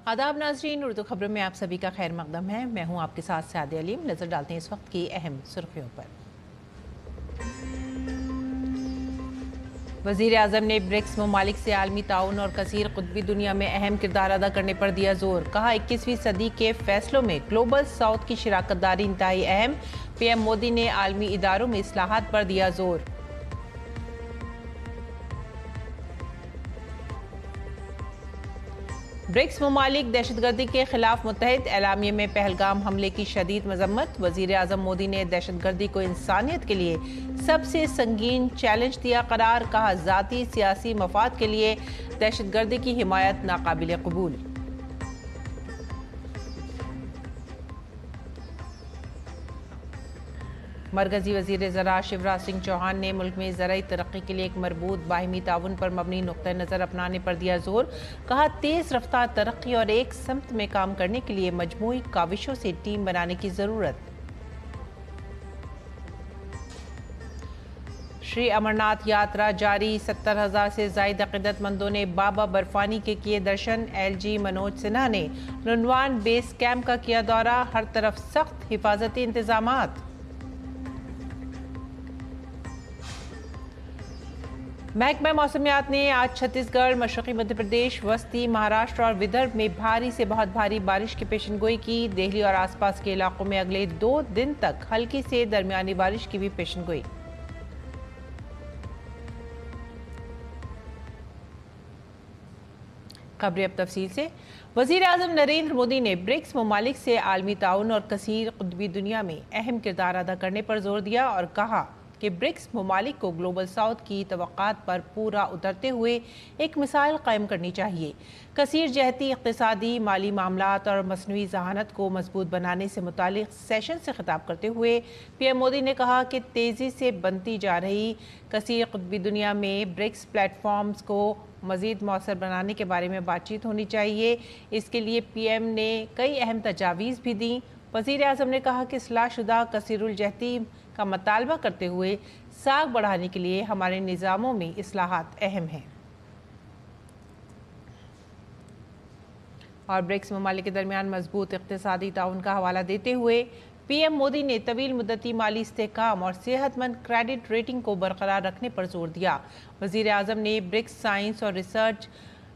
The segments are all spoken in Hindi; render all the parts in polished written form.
आदाब नाजरीन, उर्दू खबरों में आप सभी का खैर मकदम है। मैं हूं आपके साथ सादिया अलीम। नजर डालते हैं इस वक्त की अहम सुर्खियों पर। वज़ीर आज़म ने ब्रिक्स ममालिक से आलमी ताउन और कसीर कुतबी दुनिया में अहम किरदार अदा करने पर दिया जोर। कहा 21वीं सदी के फैसलों में ग्लोबल साउथ की शिराकत दारी इंतहाई अहम। पीएम मोदी ने आलमी इदारों में इस्लाहात पर दिया जोर। ब्रिक्स ममालिक दहशतगर्दी के खिलाफ मुत्तहिद। एलामिया में पहलगाम हमले की शदीद मजम्मत। वज़ीर आज़म मोदी ने दहशतगर्दी को इंसानियत के लिए सबसे संगीन चैलेंज दिया करार। कहा ज़ाती सियासी मफाद के लिए दहशतगर्दी की हिमायत नाकाबिल कबूल। मरकजी वज़ीर ज़राअत शिवराज सिंह चौहान ने मुल्क में ज़राई तरक्की के लिए एक मरबूत बाहिमी ताउन पर मबनी नुक्ता नज़र अपनाने पर दिया जोर। कहा तेज़ रफ्तार तरक्की और एक समत में काम करने के लिए मजमूई काविशों से टीम बनाने की ज़रूरत। श्री अमरनाथ यात्रा जारी। 70,000 से ज़ायद अक़ीदतमंदों ने बाबा बर्फानी के किए दर्शन। LG मनोज सिन्हा ने नुनवान बेस कैंप का किया दौरा। हर तरफ सख्त हिफाजती इंतजामात। महकमा मौसमियात ने आज छत्तीसगढ़, मशरक़ी मध्य प्रदेश, वस्ती महाराष्ट्र और विदर्भ में भारी से बहुत भारी बारिश की पेशनगोई की। दिल्ली और आसपास के इलाकों में अगले 2 दिन तक हल्की से दरमियानी बारिश की भी पेशनगोई। खबरें अब तफसील से। वज़ीर आज़म नरेंद्र मोदी ने ब्रिक्स ममालिक से आलमी ताउन और कसीर कुतबी दुनिया में अहम किरदार अदा करने पर जोर दिया और कहा कि ब्रिक्स ममालिक को ग्लोबल साउथ की तवक्कात पर पूरा उतरते हुए एक मिसाल कायम करनी चाहिए। कसीर जहती इक़्तिसादी, माली मामलात और मसनूई ज़हानत को मजबूत बनाने से मुतालिक सेशन से खिताब करते हुए पीएम मोदी ने कहा कि तेज़ी से बनती जा रही कसीर कुतबी दुनिया में ब्रिक्स प्लेटफॉर्म्स को मज़ीद मौसर बनाने के बारे में बातचीत होनी चाहिए। इसके लिए पीएम ने कई अहम तजावीज़ भी दी। वज़ीर आज़म ने कहा कि इस्लाहशुदा कसीरुल जहती का मुतालबा करते हुए साख बढ़ाने के लिए हमारे निज़ामों में इस्लाहात अहम हैं। और ब्रिक्स ममालिक के दरमियान मजबूत इक़्तिसादी ताउन का हवाला देते हुए पीएम मोदी ने तवील मुद्दती माली इस्तेहकाम और सेहतमंद क्रेडिट रेटिंग को बरकरार रखने पर जोर दिया। वज़ीर आज़म ने ब्रिक्स साइंस और रिसर्च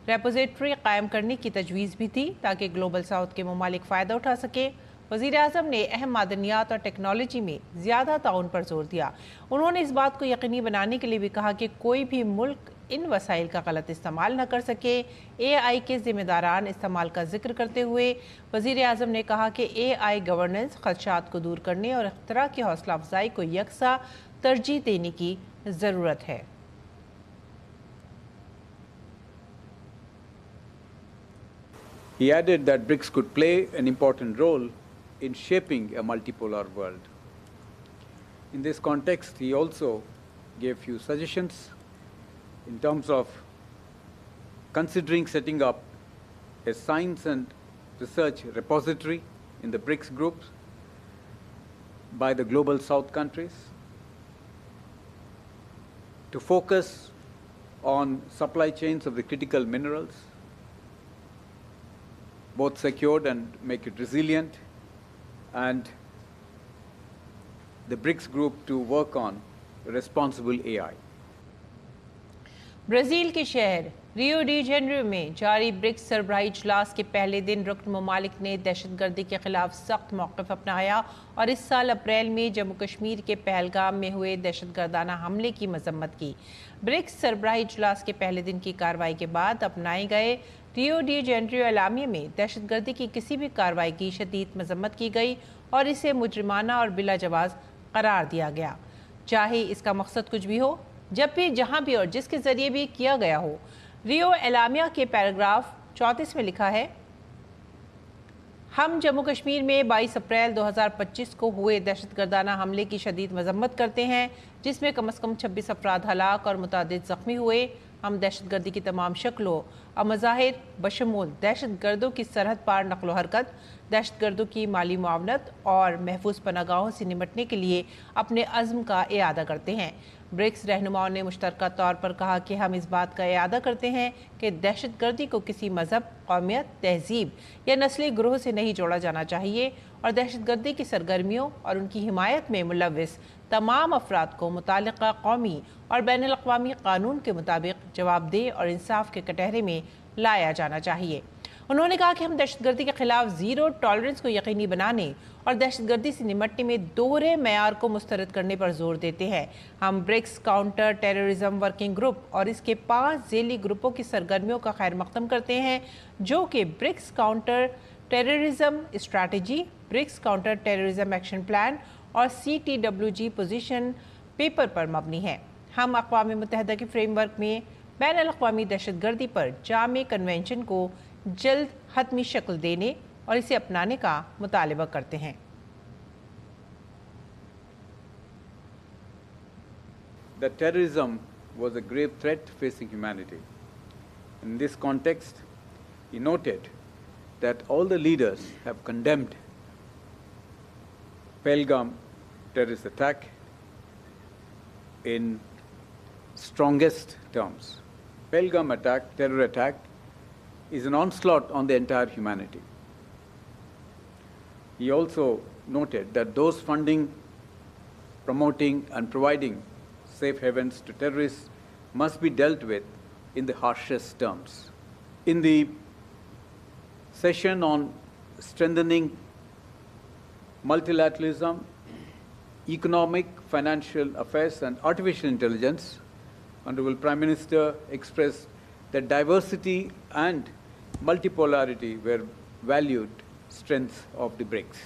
रेपोजिटरी कायम करने की तजवीज़ भी थी ताकि ग्लोबल साउथ के ममालिक फ़ायदा उठा सके। वज़ीर आज़म ने अहम मादनियात और टेक्नोलॉजी में ज़्यादा ताउन पर जोर दिया। उन्होंने इस बात को यकीनी बनाने के लिए भी कहा कि कोई भी मुल्क इन वसाइल का गलत इस्तेमाल न कर सके। AI के ज़िम्मेदारान इस्तेमाल का जिक्र करते हुए वज़ीर आज़म ने कहा कि AI गवर्नेंस ख़दशात को दूर करने और इख्तरा की हौसला अफजाई को यकसा तरजीह देने की ज़रूरत है। He added that BRICS could play an important role in shaping a multipolar world. In this context, he also gave few suggestions in terms of considering setting up a science and research repository in the BRICS group by the Global South countries to focus on supply chains of the critical minerals, both secured and make it resilient, and the BRICS group to work on responsible AI. Brazil के शहर रियो डी जेनेरो में जारी ब्रिक्स सरबराही इजलास के पहले दिन रुकन ममालिक ने दहशतगर्दी के खिलाफ सख्त मौक़िफ़ अपनाया और इस साल अप्रैल में जम्मू कश्मीर के पहलगाम में हुए दहशतगर्दाना हमले की मजम्मत की। ब्रिक्स सरबराही इजलास के पहले दिन की कार्रवाई के बाद अपनाए गए रियो डी जेनेरो एलामिया में दहशतगर्दी की किसी भी कार्रवाई की शदीद मजम्मत की गई और इसे मुजरिमाना और बिला जवाज़ करार दिया गया, चाहे इसका मकसद कुछ भी हो, जब भी, जहां भी और जिसके ज़रिए भी किया गया हो। रियो एलामिया के पैराग्राफ 34 में लिखा है, हम जम्मू कश्मीर में 22 अप्रैल 2025 को हुए दहशतगर्दाना हमले की शदीद मजम्मत करते हैं जिसमें कम से कम 26 अफराद हलाक और मुतादिद ज़ख्मी हुए। हम दहशतगर्दी की तमाम शक्लों और मज़ाहिर बशमूल दहशतगर्दों की सरहद पार नकलो हरकत, दहशतगर्दों की माली मुआवनत और महफूज पनागाहों से निपटने के लिए अपने अज़्म का इआदा करते हैं। ब्रिक्स रहनुमाओं ने मुश्तरका तौर पर कहा कि हम इस बात का इआदा करते हैं कि दहशतगर्दी को किसी मज़हब, कौमियत, तहजीब या नस्ली ग्रोह से नहीं जोड़ा जाना चाहिए और दहशतगर्दी की सरगर्मियों और उनकी हिमायत में मुलव्विस तमाम अफराद को मुतालिका कौमी और बैनुल-अक़वामी कानून के मुताबिक जवाबदेह और इंसाफ के कटहरे में लाया जाना चाहिए। उन्होंने कहा कि हम दहशतगर्दी के खिलाफ ज़ीरो टॉलरेंस को यकीनी बनाने और दहशतगर्दी से निपटने में दोहरे मेयार को मुस्तरद करने पर जोर देते हैं। हम BRICS counter terrorism working group और इसके 5 झेली ग्रुपों की सरगर्मियों का खैर मकदम करते हैं, जो कि BRICS counter terrorism strategy, BRICS counter terrorism action plan और CTWG पोजीशन पेपर पर मबनी है। हम अक़वाम मुत्तहिदा के फ्रेमवर्क में बैनुल-अक़वामी दहशतगर्दी पर जामे कन्वेंशन को जल्द हतमी शक्ल देने और इसे अपनाने का मुतालबा करते हैं। That terrorism was a grave threat facing humanity. In this context, he noted that all the leaders have condemned Pahalgam terrorist attack in strongest terms. Pahalgam attack, terror attack, is an onslaught on the entire humanity. He also noted that those funding, promoting and providing safe havens to terrorists must be dealt with in the harshest terms. In the session on strengthening multilateralism, economic, financial affairs and artificial intelligence, Honorable Prime Minister expressed that diversity and multipolarity were valued strengths of the BRICS.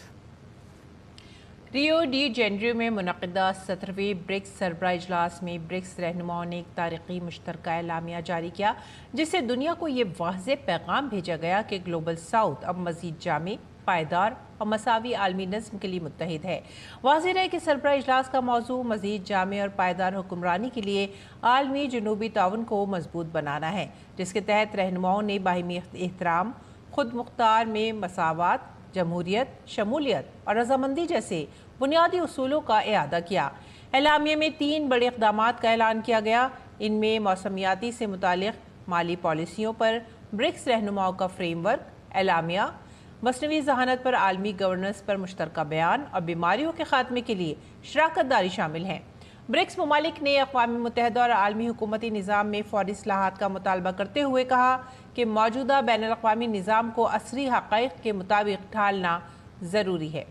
Rio de Janeiro में मुनक़िदा 17वें ब्रिक्स सरबराह इजलास में ब्रिक्स रहनुमाओं ने एक तारीख़ी मुश्तरका एलामिया जारी किया, जिससे दुनिया को ये वाज़ेह पैगाम भेजा गया कि ग्लोबल साउथ अब मज़ीद जामे, पायदार और मसावी आलमी नज़्म के लिए मुत्तहिद है। वाज़ेह रहे कि सरबराह इजलास का मौजू मज़ीद जामे और पायदार हुक्मरानी के लिए आलमी जनूबी ताउन को मजबूत बनाना है, जिसके तहत रहनुमाओं ने बाहिमी एहतराम, खुद मुख्तार में मसावत, जमहूरियत, शमूलियत और रजामंदी जैसे बुनियादी उसूलों का इआदा किया। एलामिया में 3 बड़े इक़दामात का ऐलान किया गया। इनमें मौसमियाती से मुतालिक माली पॉलिसियों पर ब्रिक्स रहनुमाओं का फ्रेमवर्क, एलामिया, मसनवी ज़हानत पर आलमी गवर्नेंस पर मुश्तरका बयान और बीमारियों के खात्मे के लिए शराकत दारी शामिल हैं। ब्रिक्स ममालिक ने अक़वाम मुत्तहिदा और आलमी हुकूमती निज़ाम में फ़ौरी इस्लाहात का मुतालबा करते हुए कहा कि मौजूदा बैनुल-अक़वामी निज़ाम को असरी हक़ाइक़ के मुताबिक ढालना ज़रूरी है।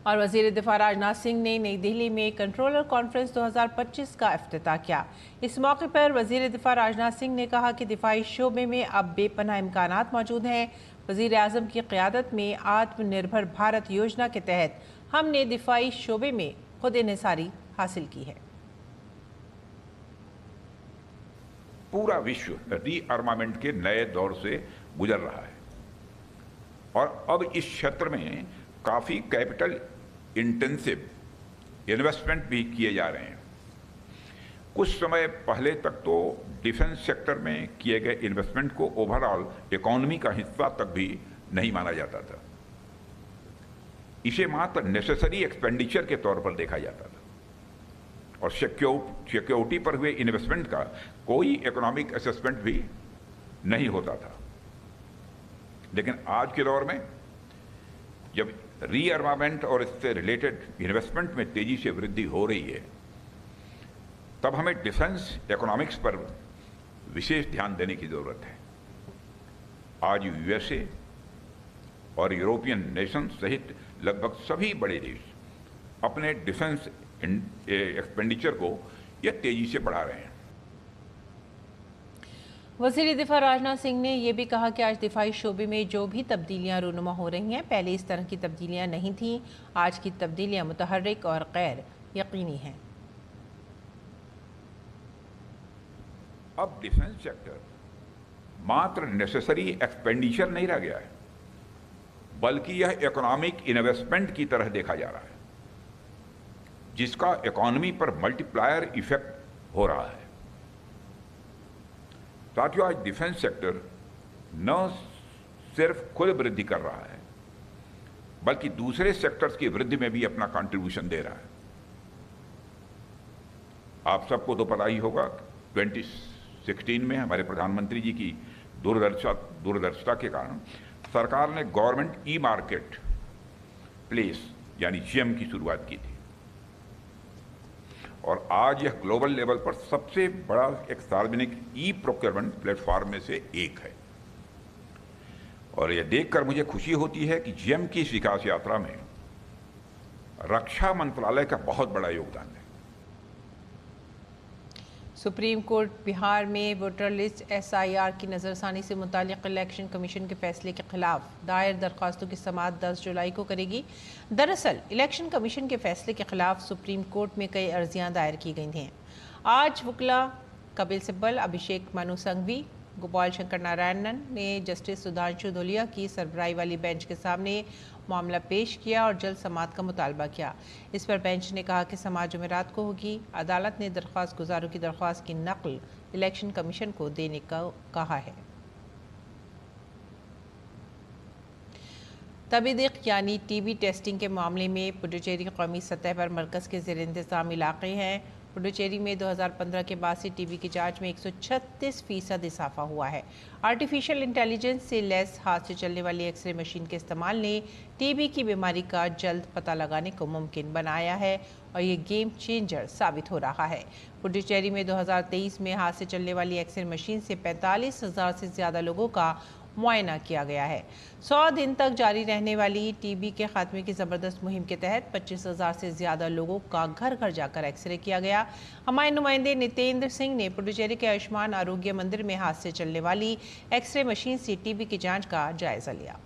और वज़ीर दिफ़ा राजनाथ सिंह ने नई दिल्ली में कंट्रोलर कॉन्फ्रेंस 2025 का इफ्तिताह किया। इस मौके पर वज़ीर दिफ़ा राजनाथ सिंह ने कहा कि दिफ़ाई शोबे में अब बेपनाह इम्कानात मौजूद हैं। वज़ीर आज़म की क़यादत में आत्मनिर्भर भारत योजना के तहत हमने दिफ़ाई शोबे में खुद इन्हिसारी हासिल की है। पूरा विश्व रीआर्मामेंट के नए दौर से गुजर रहा है और अब इस क्षेत्र में काफ़ी कैपिटल इंटेंसिव इन्वेस्टमेंट भी किए जा रहे हैं। कुछ समय पहले तक तो डिफेंस सेक्टर में किए गए इन्वेस्टमेंट को ओवरऑल इकोनॉमी का हिस्सा तक भी नहीं माना जाता था। इसे मात्र नेसेसरी एक्सपेंडिचर के तौर पर देखा जाता था और सिक्योरिटी पर हुए इन्वेस्टमेंट का कोई इकोनॉमिक असेसमेंट भी नहीं होता था। लेकिन आज के दौर में जब रीआर्मामेंट और इससे रिलेटेड इन्वेस्टमेंट में तेजी से वृद्धि हो रही है, तब हमें डिफेंस इकोनॉमिक्स पर विशेष ध्यान देने की जरूरत है। आज यूएसए और यूरोपियन नेशन सहित लगभग सभी बड़े देश अपने डिफेंस एक्सपेंडिचर को यह तेजी से बढ़ा रहे हैं। वज़ीर दिफ़ा राजनाथ सिंह ने यह भी कहा कि आज दिफाई शोबे में जो भी तब्दीलियां रूनुमा हो रही हैं, पहले इस तरह की तब्दीलियां नहीं थीं। आज की तब्दीलियां मुतहर्रिक और गैर यकीनी हैं। अब डिफेंस सेक्टर मात्र नेसेसरी एक्सपेंडिचर नहीं रह गया है, बल्कि यह इकोनॉमिक इन्वेस्टमेंट की तरह देखा जा रहा है, जिसका इकोनॉमी पर मल्टीप्लायर इफेक्ट हो रहा है। साथियों, आज डिफेंस सेक्टर न सिर्फ खुद वृद्धि कर रहा है, बल्कि दूसरे सेक्टर्स की वृद्धि में भी अपना कंट्रीब्यूशन दे रहा है। आप सबको तो पता ही होगा, 2016 में हमारे प्रधानमंत्री जी की दूरदर्शिता के कारण सरकार ने गवर्नमेंट ई मार्केट प्लेस यानी जीएम की शुरुआत की थी, और आज यह ग्लोबल लेवल पर सबसे बड़ा एक सार्वजनिक ई प्रोक्योरमेंट प्लेटफॉर्म में से एक है। और यह देखकर मुझे खुशी होती है कि जीएम की इस विकास यात्रा में रक्षा मंत्रालय का बहुत बड़ा योगदान है। सुप्रीम कोर्ट बिहार में वोटर लिस्ट एसआईआर की नज़रसानी से मुताल्लिक़ इलेक्शन कमीशन के फैसले के खिलाफ दायर दरख्वास्तों की समाअत 10 जुलाई को करेगी। दरअसल इलेक्शन कमीशन के फैसले के खिलाफ सुप्रीम कोर्ट में कई अर्जियां दायर की गई हैं। आज वकील कपिल सिब्बल, अभिषेक मनु संघवी, गोपाल शंकर नारायणन ने जस्टिस सुधांशु धूलिया की सरबराही वाली बेंच के सामने मामला पेश किया और जल्द समाअत का मुतालबा किया। इस पर बेंच ने कहा कि समाअत जुमेरात को होगी। अदालत ने दरख्वास्त गुजारों की दरख्वास्त की नकल इलेक्शन कमीशन को देने का कहा है। तबीदिक यानी टीबी टेस्टिंग के मामले में पुडुचेरी कौमी सतह पर मरकज़ के ज़ेर इंतज़ाम इलाके हैं। पुडुचेरी में 2015 के बाद से टीबी की जांच में 136% इजाफा हुआ है। आर्टिफिशियल इंटेलिजेंस से लैस हाथ से चलने वाली एक्सरे मशीन के इस्तेमाल ने टीबी की बीमारी का जल्द पता लगाने को मुमकिन बनाया है और ये गेम चेंजर साबित हो रहा है। पुडुचेरी में 2023 में हाथ से चलने वाली एक्सरे मशीन से 45,000 से ज़्यादा लोगों का मुआयना किया गया है। 100 दिन तक जारी रहने वाली टीबी के खात्मे की ज़बरदस्त मुहिम के तहत 25,000 से ज़्यादा लोगों का घर घर जाकर एक्सरे किया गया। हमारे नुमाइंदे नितेंद्र सिंह ने पुडुचेरी के आयुष्मान आरोग्य मंदिर में हाथ से चलने वाली एक्सरे मशीन से टीबी की जांच का जायजा लिया।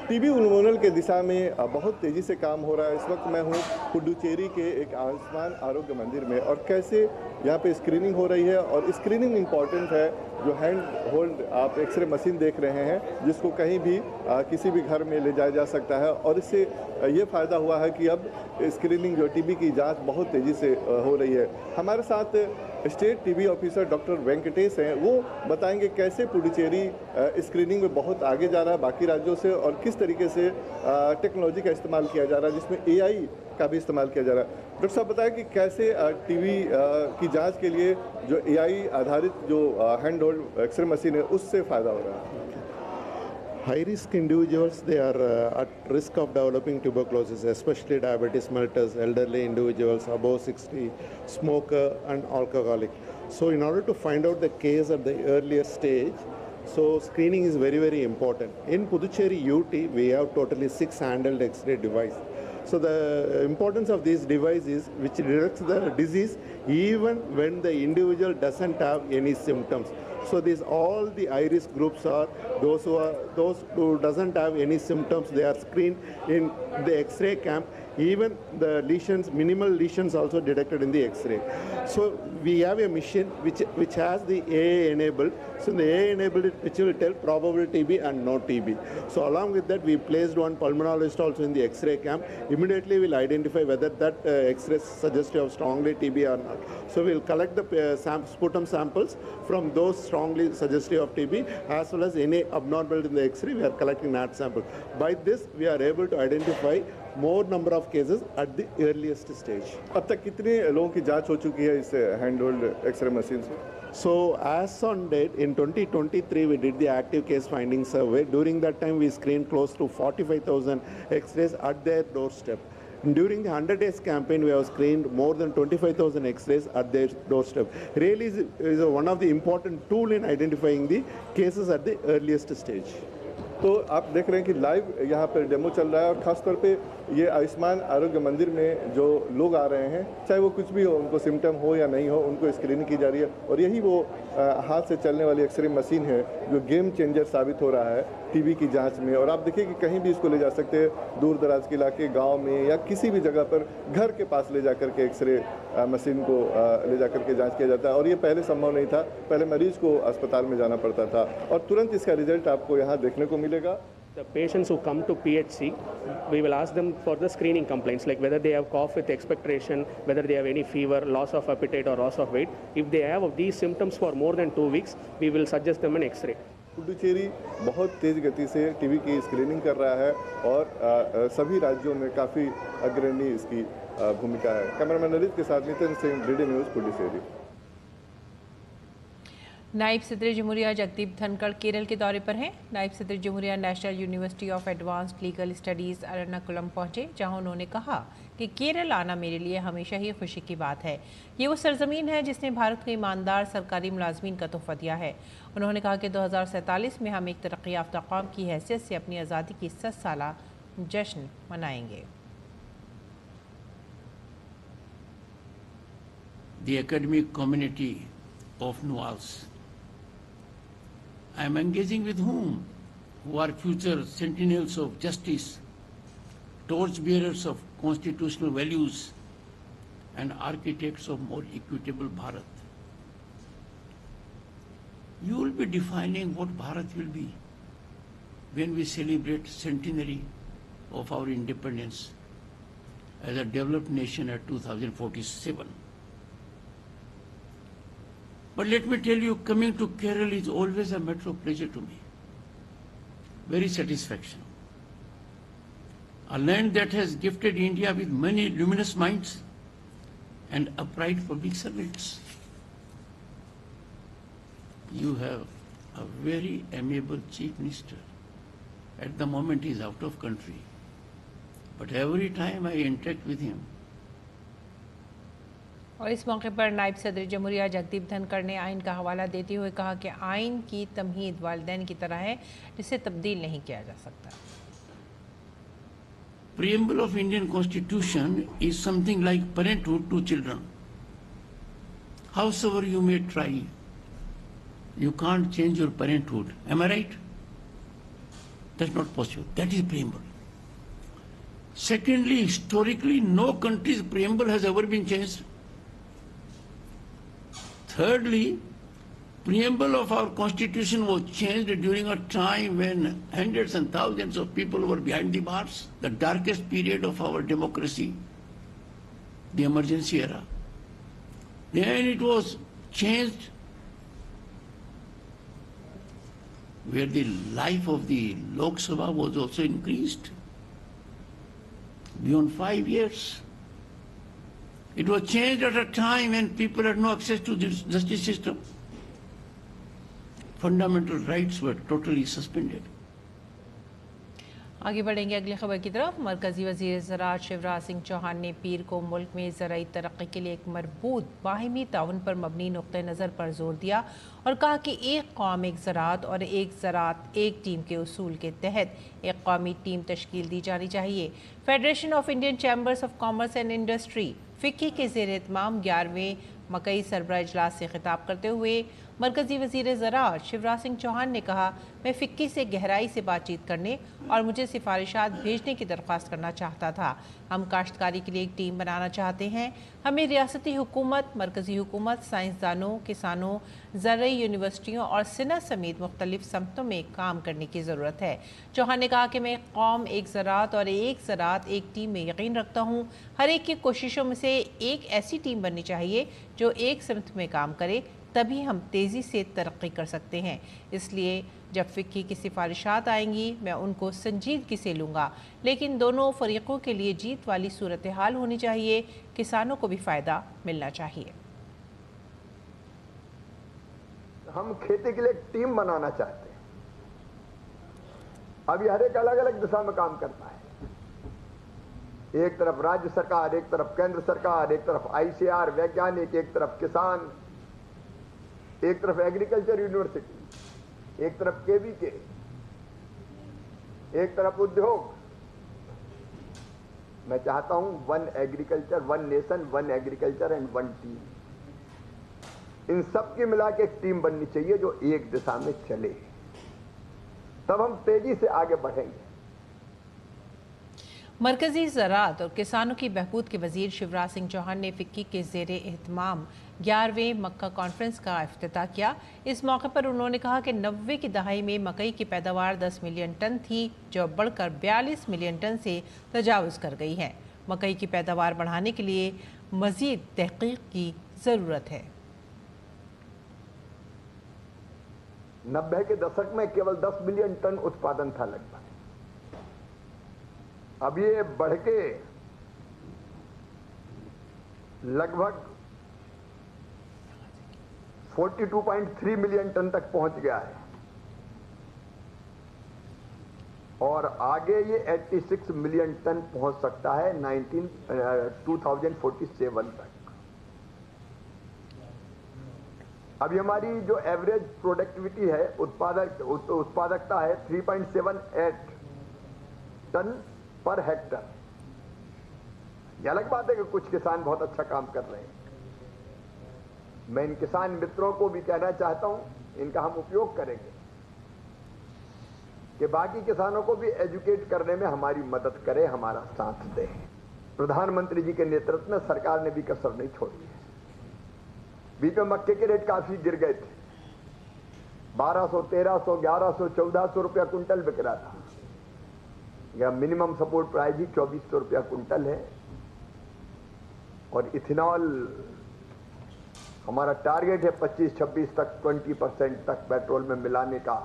टीबी उन्मूलन के दिशा में बहुत तेज़ी से काम हो रहा है। इस वक्त मैं हूँ पुडुचेरी के एक आयुष्मान आरोग्य मंदिर में, और कैसे यहाँ पे स्क्रीनिंग हो रही है। और स्क्रीनिंग इम्पॉर्टेंट है। जो हैंड होल्ड आप एक्सरे मशीन देख रहे हैं, जिसको कहीं भी किसी भी घर में ले जाया जा सकता है, और इससे ये फ़ायदा हुआ है कि अब स्क्रीनिंग जो टीबी की जांच बहुत तेज़ी से हो रही है। हमारे साथ state TB officer doctor Venkatesh हैं। वो बताएंगे कैसे पुडुचेरी स्क्रीनिंग में बहुत आगे जा रहा है बाकी राज्यों से, और किस तरीके से टेक्नोलॉजी का इस्तेमाल किया जा रहा है, जिसमें एआई का भी इस्तेमाल किया जा रहा है। डॉक्टर साहब बताएं कि कैसे टीबी की जांच के लिए जो एआई आधारित जो हैंड होल्ड एक्सरे मशीन है, उससे फ़ायदा हो रहा है। High risk individuals, they are at risk of developing tuberculosis, especially diabetes mellitus, elderly individuals above 60, smoker and alcoholic. So in order to find out the case at the earlier stage, so screening is very, very important. In Puducherry UT, we have totally 6 handheld X-ray devices. So the importance of this device is which detects the disease even when the individual doesn't have any symptoms. So these all the high risk groups are those who doesn't have any symptoms. They are screened in the X-ray camp. Even the lesions, minimal lesions also detected in the X-ray. So we have a machine which has the AA enabled. So the AA enabled which will tell probable TB and no TB. So along with that, we placed one pulmonologist also in the X-ray camp. Immediately we'll identify whether that X-ray suggestive of strongly TB or not. So we'll collect the sputum samples from those strongly suggestive of TB, as well as any abnormality in the X-ray. We are collecting that sample. By this, we are able to identify more number of cases at the earliest stage. अब तक कितने लोगों की जांच हो चुकी है इस हैंड होल्ड एक्सरे मशीन से? So as on date, in 2023, we did the active case finding survey. During that time, we screened close to 45,000 X-rays at their doorstep. During the 100 days campaign, we have screened more than 25,000 X-rays at their doorstep. Really is one of the important tool in identifying the cases at the earliest stage. तो आप देख रहे हैं कि लाइव यहाँ पर डेमो चल रहा है, और ख़ास तौर पे ये आयुष्मान आरोग्य मंदिर में जो लोग आ रहे हैं, चाहे वो कुछ भी हो, उनको सिम्टम हो या नहीं हो, उनको स्क्रीनिंग की जा रही है। और यही वो हाथ से चलने वाली एक्सरे मशीन है जो गेम चेंजर साबित हो रहा है टीबी की जांच में। और आप देखिए कि कहीं भी इसको ले जा सकते हैं, दूर दराज के इलाके, गांव में, या किसी भी जगह पर घर के पास ले जा करके एक्सरे मशीन को ले जा करके जांच किया जाता है। और ये पहले संभव नहीं था। पहले मरीज को अस्पताल में जाना पड़ता था, और तुरंत इसका रिजल्ट आपको यहाँ देखने को मिलेगा। The patients who come to PHC, we will ask them for the screening complaints, like whether they have cough with expectoration, whether they have any fever, loss of appetite or loss of weight. If they have these symptoms for more than 2 weeks, we will suggest them an X-ray. Puducherry बहुत तेज गति से टीबी की स्क्रीनिंग कर रहा है और सभी राज्यों में काफ़ी अग्रणी इसकी भूमिका है। कैमरामैन नरित के साथ नितिन सिंह, डीडी न्यूज़, पुडुचेरी। नायब सदर जमहूरिया जगदीप धनखड़ केरल के दौरे पर हैं। नायब सदर जमहूरिया National University of Advanced Legal Studies Ernakulam पहुंचे, जहां उन्होंने कहा कि केरल आना मेरे लिए हमेशा ही खुशी की बात है। ये वो सरजमीन है जिसने भारत को ईमानदार सरकारी मुलाजमीन का तोहफा दिया है। उन्होंने कहा कि 2047 में हम एक तरक्की याफ्ता कौम की हैसियत से अपनी आज़ादी की 100 साला जश्न मनाएंगे। The academic community of NUALS. I am engaging with whom? Who are future sentinels of justice, torchbearers of constitutional values, and architects of more equitable Bharat. You will be defining what Bharat will be when we celebrate centenary of our independence as a developed nation at 2047. But let me tell you, coming to Kerala is always a matter of pleasure to me. Very satisfaction. A land that has gifted India with many luminous minds and upright public servants. You have a very amiable chief minister. At the moment he is out of country. But every time I interact with him, और इस मौके पर नायब सदर जमहूरिया जगदीप धनखड़ ने आइन का हवाला देते हुए कहा कि आइन की तमहीद वालिदैन की तरह है जिसे तब्दील नहीं किया जा सकता। Preamble of Indian Constitution is something like parenthood to children. Howsoever you may try, you can't change your parenthood. Am I right? That's not possible. That is preamble. Secondly, historically, no country's preamble has ever been changed. Thirdly, preamble of our constitution was changed during a time when hundreds and thousands of people were behind the bars, the darkest period of our democracy, the emergency era. Then it was changed where the life of the Lok Sabha was also increased beyond 5 years. It was changed at a time when people had no access to the justice system. Fundamental rights were totally suspended. आगे बढ़ेंगे अगली खबर की तरफ। मरकजी वज़ीर ज़राअत शिवराज सिंह चौहान ने पीर को मुल्क में ज़राई तरक्की के लिए एक मरबूत बाहिमी ताउन पर मबनी नुक्ते नज़र पर जोर दिया और कहा कि एक कौम एक ज़राअत और एक ज़राअत एक टीम के उसूल के तहत एक कौमी टीम तश्कील दी जानी चाहिए। Federation of Indian chambers of commerce and industry FICCI के ज़ेर एहतमाम 11वें मकई सरबरा इजलास से खिताब करते हुए मरकजी वज़ीर ज़राअत शिवराज सिंह चौहान ने कहा, मैं फ़िक्की से गहराई से बातचीत करने और मुझे सिफारिशात भेजने की दरख्वास्त करना चाहता था। हम काश्तकारी के लिए एक टीम बनाना चाहते हैं। हमें रियासती हुकूमत, मरकजी हुकूमत, साइंसदानों, किसानों, ज़रई यूनिवर्सिटियों और सिनत समेत मुख्तलिफ समतों में काम करने की ज़रूरत है। चौहान ने कहा कि मैं एक कौम एक ज़राअत और एक ज़राअत एक टीम में यकीन रखता हूँ। हर एक की कोशिशों में से एक ऐसी टीम बननी चाहिए जो एक समत में काम करे, तभी हम तेज़ी से तरक्की कर सकते हैं। इसलिए जब फ़िक्की की सिफारिशात आएंगी मैं उनको संजीदगी से लूँगा, लेकिन दोनों फरीक़ों के लिए जीत वाली सूरत हाल होनी चाहिए। किसानों को भी फ़ायदा मिलना चाहिए। हम खेती के लिए एक टीम बनाना चाहते हैं। अभी हर एक अलग अलग दिशा में काम करता है। एक तरफ राज्य सरकार, एक तरफ केंद्र सरकार, एक तरफ ICAR वैज्ञानिक, एक तरफ किसान, एक तरफ एग्रीकल्चर यूनिवर्सिटी, एक तरफ KVK, एक तरफ उद्योग। मैं चाहता हूं one agriculture, one nation, one agriculture and one team. इन सब की मिला के एक टीम बननी चाहिए जो एक दिशा में चले, तब हम तेजी से आगे बढ़ेंगे। मरकजी ज़राअत और किसानों की बहबूद के वजीर शिवराज सिंह चौहान ने फिक्की के ज़ेरे एहतमाम 11वें मक्का कॉन्फ्रेंस का इफ्तिताह किया। इस मौके पर उन्होंने कहा कि 90 की दहाई में मकई की पैदावार 10 मिलियन टन थी, जो बढ़कर 42 मिलियन टन से तजावुज़ कर गई है। मकई की पैदावार बढ़ाने के लिए मज़ीद तहकीक की ज़रूरत है। 90 के दशक में केवल 10 मिलियन टन उत्पादन था लगभग। अब ये बढ़ के लगभग 42.3 मिलियन टन तक पहुंच गया है और आगे ये 86 मिलियन टन पहुंच सकता है 2047 तक। अभी हमारी जो एवरेज प्रोडक्टिविटी है, उत्पादकता है 3.78 टन पर हेक्टर। यह अलग बात है कि कुछ किसान बहुत अच्छा काम कर रहे हैं। मैं इन किसान मित्रों को भी कहना चाहता हूं, इनका हम उपयोग करेंगे कि बाकी किसानों को भी एजुकेट करने में हमारी मदद करें, हमारा साथ दें। प्रधानमंत्री जी के नेतृत्व में सरकार ने भी कसर नहीं छोड़ी है। बीच में मक्के के रेट काफी गिर गए थे, 1200, 1300, 1100, 1400 रुपया कुंटल बिक रहा था। या मिनिमम सपोर्ट प्राइस ही 2400 रुपया कुंटल है। और इथेनॉल हमारा टारगेट है 25-26 तक 20% तक पेट्रोल में मिलाने का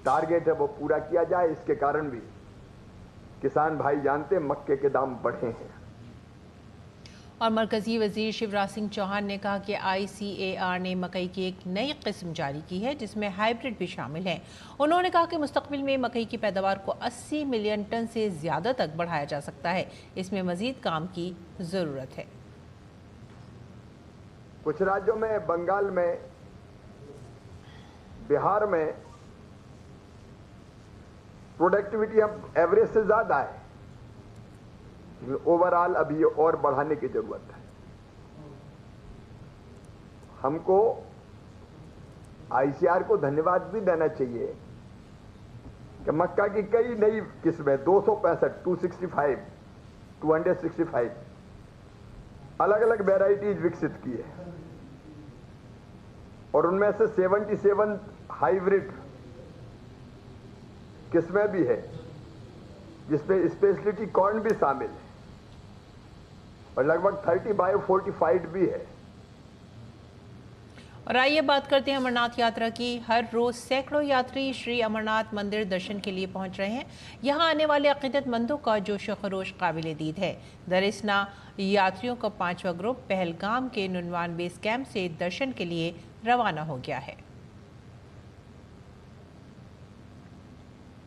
टारगेट है, वो पूरा किया जाए। इसके कारण भी किसान भाई जानते मक्के के दाम बढ़े हैं। और मरकजी वजीर शिवराज सिंह चौहान ने कहा कि ICAR ने मकई की एक नई किस्म जारी की है, जिसमें हाइब्रिड भी शामिल है। उन्होंने कहा कि मुस्तकबिल में मकई की पैदावार को 80 मिलियन टन से ज़्यादा तक बढ़ाया जा सकता है। इसमें मजीद काम की ज़रूरत है। कुछ राज्यों में, बंगाल में, बिहार में प्रोडक्टिविटी अब एवरेज से ज्यादा है। ओवरऑल अभी और बढ़ाने की जरूरत है। हमको ICAR को धन्यवाद भी देना चाहिए कि मक्का की कई नई किस्में 265, 265, 265 अलग अलग वेराइटीज विकसित की है और उनमें से 77 हाइब्रिड किस्में भी है, जिसमें स्पेशलिटी कॉर्न भी शामिल है और लगभग 30 बायो-45 भी है। और आइए बात करते हैं अमरनाथ यात्रा की। हर रोज सैकड़ों यात्री श्री अमरनाथ मंदिर दर्शन के लिए पहुंच रहे हैं। यहां आने वाले अकीदतमंदों का जोश खरोश काबिल दीद है। दरिस्ना यात्रियों का 5वां ग्रुप पहलगाम के नुनवान बेस कैंप से दर्शन के लिए रवाना हो गया है।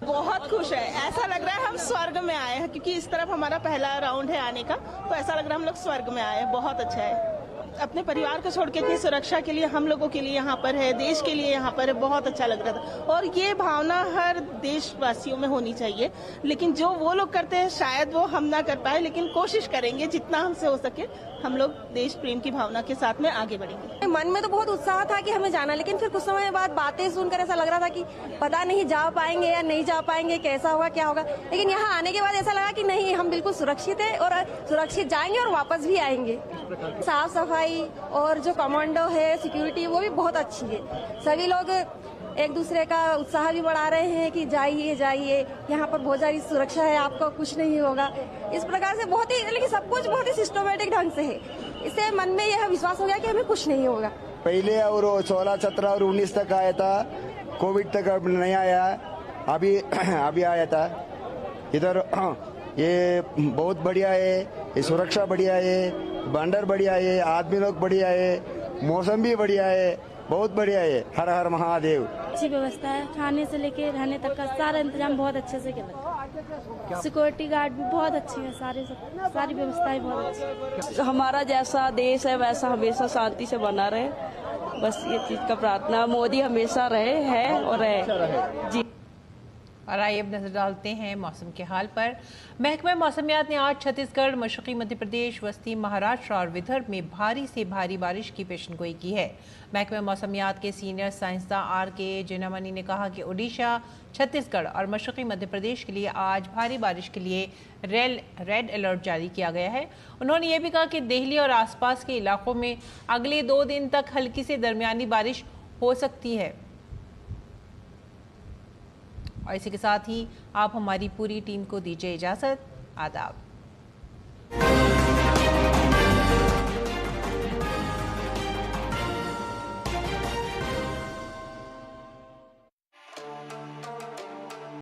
बहुत खुश है, ऐसा लग रहा है हम स्वर्ग में आए हैं, क्योंकि इस तरफ हमारा पहला राउंड है आने का, तो ऐसा लग रहा है हम लोग स्वर्ग में आए हैं। बहुत अच्छा है। अपने परिवार को छोड़ के इतनी सुरक्षा के लिए हम लोगों के लिए यहाँ पर है, देश के लिए यहाँ पर है, बहुत अच्छा लग रहा था। और ये भावना हर देशवासियों में होनी चाहिए, लेकिन जो वो लोग करते हैं शायद वो हम ना कर पाए, लेकिन कोशिश करेंगे जितना हमसे हो सके हम लोग देश प्रेम की भावना के साथ में आगे बढ़ेंगे। मन में तो बहुत उत्साह था कि हमें जाना, लेकिन फिर कुछ समय बाद बातें सुनकर ऐसा लग रहा था कि पता नहीं जा पाएंगे या नहीं जा पाएंगे, कैसा होगा क्या होगा। लेकिन यहाँ आने के बाद ऐसा लगा कि नहीं, हम बिल्कुल सुरक्षित है और सुरक्षित जाएंगे और वापस भी आएंगे। साफ सफाई और जो कमांडो है, सिक्योरिटी, वो भी बहुत अच्छी है। सभी लोग एक दूसरे का उत्साह भी बढ़ा रहे हैं कि जाइए जाइए, यहाँ पर बहुत सारी सुरक्षा है, आपको कुछ नहीं होगा। इस प्रकार से बहुत ही, लेकिन सब कुछ बहुत ही सिस्टमेटिक ढंग से है। इससे मन में यह विश्वास हो गया कि हमें कुछ नहीं होगा। पहले और 16, 17 और 19 तक आया था, कोविड तक अब नहीं आया, अभी आया था इधर। ये बहुत बढ़िया है, ये सुरक्षा बढ़िया है, बंदर बढ़िया है, आदमी लोग बढ़िया है, मौसम भी बढ़िया है, बहुत बढ़िया है। हर हर महादेव। अच्छी व्यवस्था है, खाने से लेके रहने तक का सारा इंतजाम बहुत अच्छे से किया। सिक्योरिटी गार्ड भी बहुत अच्छी है, सारी व्यवस्थाएं बहुत अच्छी। हमारा जैसा देश है वैसा हमेशा शांति से बना रहे, बस ये चीज का प्रार्थना। मोदी हमेशा रहे, है और रहे जी। और आइए अब नजर डालते हैं मौसम के हाल पर। महकमा मौसमियात ने आज छत्तीसगढ़, मशरक़ी मध्य प्रदेश, वस्ती महाराष्ट्र और विदर्भ में भारी से भारी बारिश की पेशनगोई की है। महकमा मौसमियात के सीनियर साइंसदान R.K. जिनामनी ने कहा कि ओडिशा, छत्तीसगढ़ और मशरक़ी मध्य प्रदेश के लिए आज भारी बारिश के लिए रेड अलर्ट जारी किया गया है। उन्होंने ये भी कहा कि दिल्ली और आसपास के इलाकों में अगले 2 दिन तक हल्की से दरमियानी बारिश हो सकती है। और इसी के साथ ही आप हमारी पूरी टीम को दीजिए इजाज़त। आदाब।